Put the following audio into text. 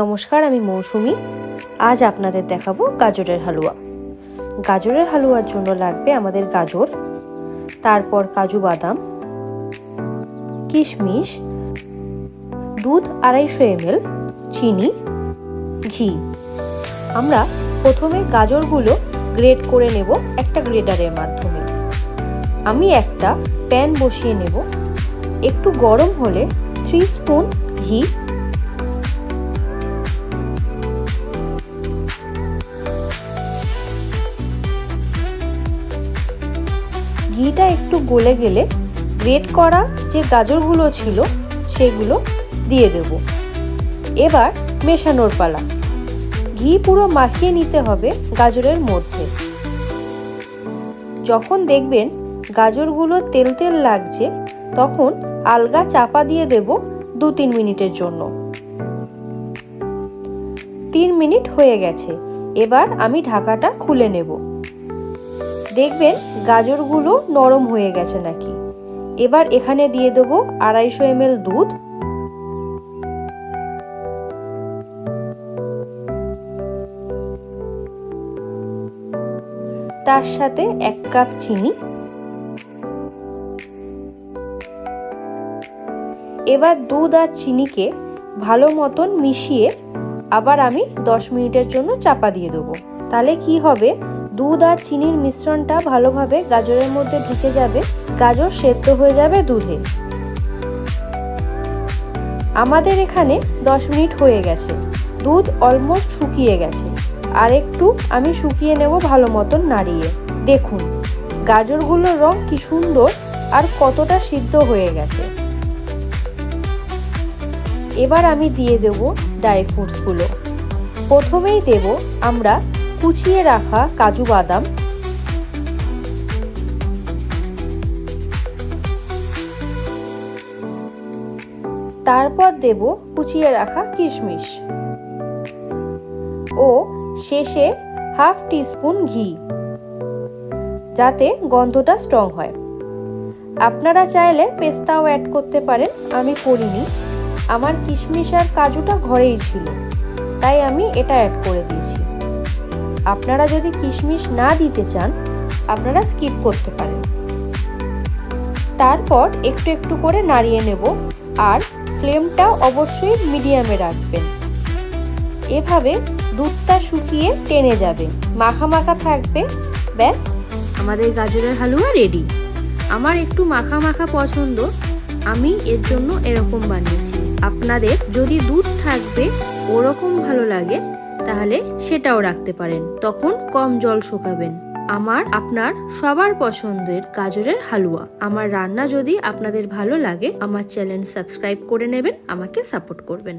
নমস্কার, আমি মৌসুমি। আজ আপনাদের দেখাবো গাজরের হালুয়া। গাজরের হালুয়ার জন্য লাগবে আমাদের গাজর, তারপর কাজু বাদাম, কিশমিশ, দুধ 250 ml, চিনি, ঘি। আমরা প্রথমে গাজরগুলো গ্রেট করে নেব একটা গ্রেটারের মাধ্যমে। আমি একটা প্যান বসিয়ে নেব। একটু গরম হলে 3 স্পুন ঘি, ঘিটা একটু গলে গেলে গ্রেট করা যে গাজরগুলো ছিল সেগুলো দিয়ে দেব। এবার মেশানোর পালা। ঘি পুরো মাখিয়ে নিতে হবে গাজরের মধ্যে। যখন দেখবেন গাজরগুলো তেল তেল লাগছে তখন আলগা চাপা দিয়ে দেব 2-3 মিনিটের জন্য। 3 মিনিট হয়ে গেছে। এবার আমি ঢাকাটা খুলে নেব। দেখবেন গাজরগুলো নরম হয়ে গেছে নাকি। এবার এখানে দিয়ে দেবো 250 ml দুধ, তার সাথে 1 কাপ চিনি। এবার দুধ আর চিনিকে ভালো মতন মিশিয়ে আবার আমি 10 মিনিটের জন্য চাপা দিয়ে দেবো। তাহলে কি হবে, দুধ আর চিনির মিশ্রণটা ভালোভাবে গাজরের মধ্যে ঢুকে যাবে, গাজর সেদ্ধ হয়ে যাবে দুধে। আমাদের এখানে 10 মিনিট হয়ে গেছে। দুধ অলমোস্ট শুকিয়ে গেছে। আর একটু আমি শুকিয়ে নেব ভালো মতন নাড়িয়ে। দেখুন গাজরগুলোর রং কি সুন্দর আর কতটা সিদ্ধ হয়ে গেছে। এবার আমি দিয়ে দেব ড্রাই ফ্রুটসগুলো। প্রথমেই দেব আমরা কুচিয়ে রাখা কাজু বাদাম, তারপর দেব কুচিয়ে রাখা কিশমিশ ও শেষে 1/2 টিস্পুন ঘি, যাতে গন্ধটা স্ট্রং হয়। আপনারা চাইলে পেস্তাও অ্যাড করতে পারেন, আমি করিনি। আমার কিশমিশ আর কাজুটা ঘরেই ছিল, তাই আমি এটা অ্যাড করে দিয়েছি। আপনারা যদি কিশমিশ না দিতে চান আপনারা স্কিপ করতে পারেন। তারপর একটু একটু করে নাড়িয়ে নেব আর ফ্লেমটা অবশ্যই মিডিয়ামে রাখবেন। এভাবে দুধটা শুকিয়ে টেনে যাবে, মাখা মাখা থাকবে। ব্যাস, আমাদের গাজরের হালুয়া রেডি। আমার একটু মাখা মাখা পছন্দ, আমি এর জন্য এরকম বানিয়েছি। আপনাদের যদি দুধ থাকবে ওরকম ভালো লাগে তাহলে সেটাও রাখতে পারেন, তখন কম জল শোকাবেন। আপনার সবার পছন্দের গাজরের হালুয়া। আমার রান্না যদি আপনাদের ভালো লাগে আমার চ্যানেল সাবস্ক্রাইব করে নেবেন, আমাকে সাপোর্ট করবেন।